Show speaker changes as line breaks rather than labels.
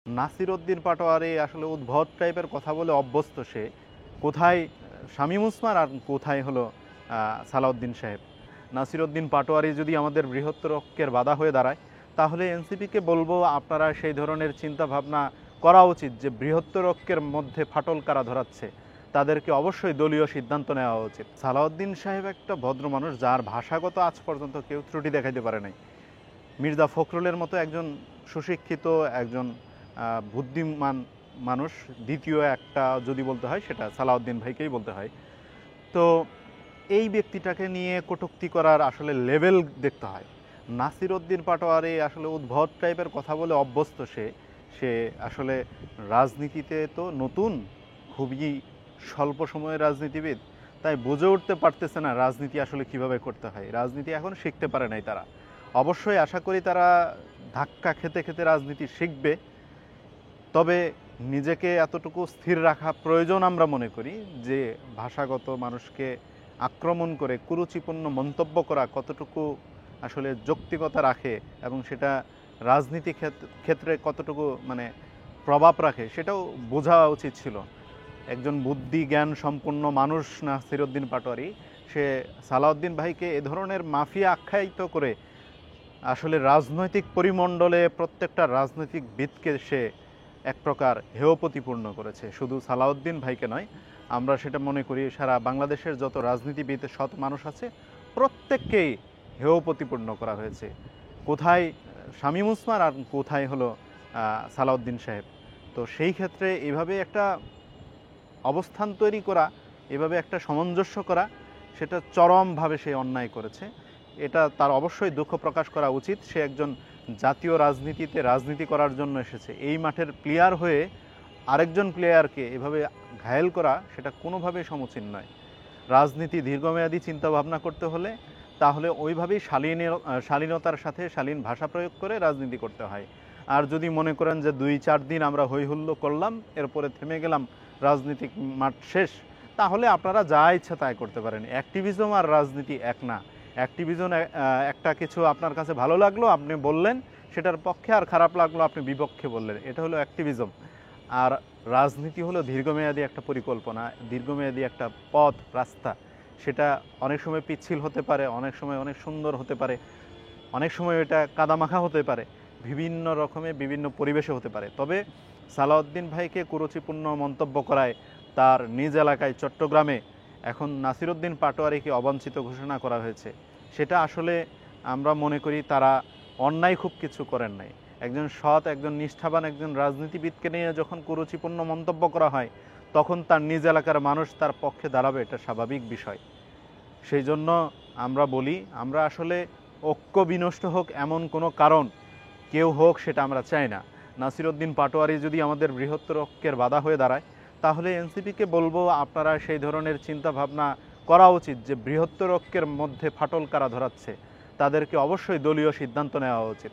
নাসির উদ্দিন পাটোয়ারি আসলে উদ্ভট টাইপের কথা বলে অভ্যস্ত সে। কোথায় শামীম ওসমান আর কোথায় হলো সালাউদ্দিন সাহেব। নাসির উদ্দিন পাটোয়ারি যদি আমাদের বৃহত্তর ঐক্যের বাধা হয়ে দাঁড়ায়, তাহলে এনসিপিকে বলবো আপনারা সেই ধরনের চিন্তা ভাবনা করা উচিত যে বৃহত্তর ঐক্যের মধ্যে ফাটল কারা ধরাচ্ছে, তাদেরকে অবশ্যই দলীয় সিদ্ধান্ত নেওয়া উচিত। সালাউদ্দিন সাহেব একটা ভদ্র মানুষ, যার ভাষাগত আজ পর্যন্ত কেউ ত্রুটি দেখাইতে পারে নাই। মির্জা ফখরুলের মতো একজন সুশিক্ষিত, একজন বুদ্ধিমান মানুষ দ্বিতীয় একটা যদি বলতে হয় সেটা সালাউদ্দিন ভাইকেই বলতে হয়। তো এই ব্যক্তিটাকে নিয়ে কটূক্তি করার আসলে লেভেল দেখতে হয়। নাসির উদ্দিন পাটোয়ারি আসলে উদ্ভট টাইপের কথা বলে অভ্যস্ত সে। সে আসলে রাজনীতিতে তো নতুন, খুবই স্বল্প সময়ের রাজনীতিবিদ, তাই বুঝে উঠতে পারতেছে না রাজনীতি আসলে কিভাবে করতে হয়। রাজনীতি এখন শিখতে পারে নাই তারা। অবশ্যই আশা করি তারা ধাক্কা খেতে খেতে রাজনীতি শিখবে। তবে নিজেকে এতটুকু স্থির রাখা প্রয়োজন আমরা মনে করি যে ভাষাগত মানুষকে আক্রমণ করে কুরুচিপূর্ণ মন্তব্য করা কতটুকু আসলে যৌক্তিকতা রাখে এবং সেটা রাজনীতি ক্ষেত্রে কতটুকু মানে প্রভাব রাখে সেটাও বোঝা উচিত ছিল। একজন বুদ্ধি জ্ঞান সম্পন্ন মানুষ নাসির উদ্দিন পাটোয়ারি, সে সালাউদ্দিন ভাইকে এ ধরনের মাফিয়া আখ্যায়িত করে আসলে রাজনৈতিক পরিমণ্ডলে প্রত্যেকটা রাজনৈতিকবিদকে সে এক প্রকার হেয় প্রতিপূর্ণ করেছে। শুধু সালাউদ্দিন ভাইকে নয়, আমরা সেটা মনে করি সারা বাংলাদেশের যত রাজনীতিবিদ সৎ মানুষ আছে প্রত্যেককেই হেয় প্রতিপূর্ণ করা হয়েছে। কোথায় শামীম ওসমান আর কোথায় হলো সালাউদ্দিন সাহেব। তো সেই ক্ষেত্রে এভাবে একটা অবস্থান তৈরি করা, এভাবে একটা সামঞ্জস্য করা, সেটা চরমভাবে সে অন্যায় করেছে। এটা তার অবশ্যই দুঃখ প্রকাশ করা উচিত। সে একজন জাতীয় রাজনীতিতে রাজনীতি করার জন্য এসেছে। এই মাঠের প্লেয়ার হয়ে আরেকজন প্লেয়ারকে এভাবে ঘায়েল করা সেটা কোনোভাবেই সমীচীন নয়। রাজনীতি দীর্ঘমেয়াদী চিন্তা ভাবনা করতে হলে তাহলে ওইভাবেই শালীনতার সাথে শালীন ভাষা প্রয়োগ করে রাজনীতি করতে হয়। আর যদি মনে করেন যে 2-4 দিন আমরা হইহুল্লো করলাম, এরপরে থেমে গেলাম, রাজনীতিক মাঠ শেষ, তাহলে আপনারা যা ইচ্ছা তাই করতে পারেন। অ্যাক্টিভিজম আর রাজনীতি এক না। অ্যাক্টিভিজম একটা কিছু আপনার কাছে ভালো লাগলো আপনি বললেন সেটার পক্ষে, আর খারাপ লাগলো আপনি বিপক্ষে বললেন, এটা হলো অ্যাক্টিভিজম। আর রাজনীতি হলো দীর্ঘমেয়াদী একটা পরিকল্পনা, দীর্ঘমেয়াদী একটা পথ রাস্তা। সেটা অনেক সময় পিচ্ছিল হতে পারে, অনেক সময় অনেক সুন্দর হতে পারে, অনেক সময় এটা কাদামাখা হতে পারে, বিভিন্ন রকমের বিভিন্ন পরিবেশে হতে পারে। তবে সালাউদ্দিন ভাইকে কুরুচিপূর্ণ মন্তব্য করায় তার নিজ এলাকায় চট্টগ্রামে এখন নাসির উদ্দিন পাটোয়ারিকে অবাঞ্ছিত ঘোষণা করা হয়েছে, সেটা আসলে আমরা মনে করি তারা অন্যায় খুব কিছু করেন নাই। একজন সৎ, একজন নিষ্ঠাবান একজন রাজনীতিবিদকে নিয়ে যখন কুরুচিপূর্ণ মন্তব্য করা হয়, তখন তার নিজ এলাকার মানুষ তার পক্ষে দাঁড়াবে, এটা স্বাভাবিক বিষয়। সেই জন্য আমরা বলি, আমরা আসলে ঐক্য বিনষ্ট হোক এমন কোনো কারণ কেউ হোক সেটা আমরা চাই না। নাসির উদ্দিন পাটোয়ারি যদি আমাদের বৃহত্তর ঐক্যের বাধা হয়ে দাঁড়ায়, তাহলে এনসিপিকে বলবো আপনারা সেই ধরনের চিন্তা ভাবনা করা উচিত যে বৃহত্তর ঐক্যের মধ্যে ফাটল কারা ধরাচ্ছে, তাদেরকে অবশ্যই দলীয় সিদ্ধান্ত নেওয়া উচিত।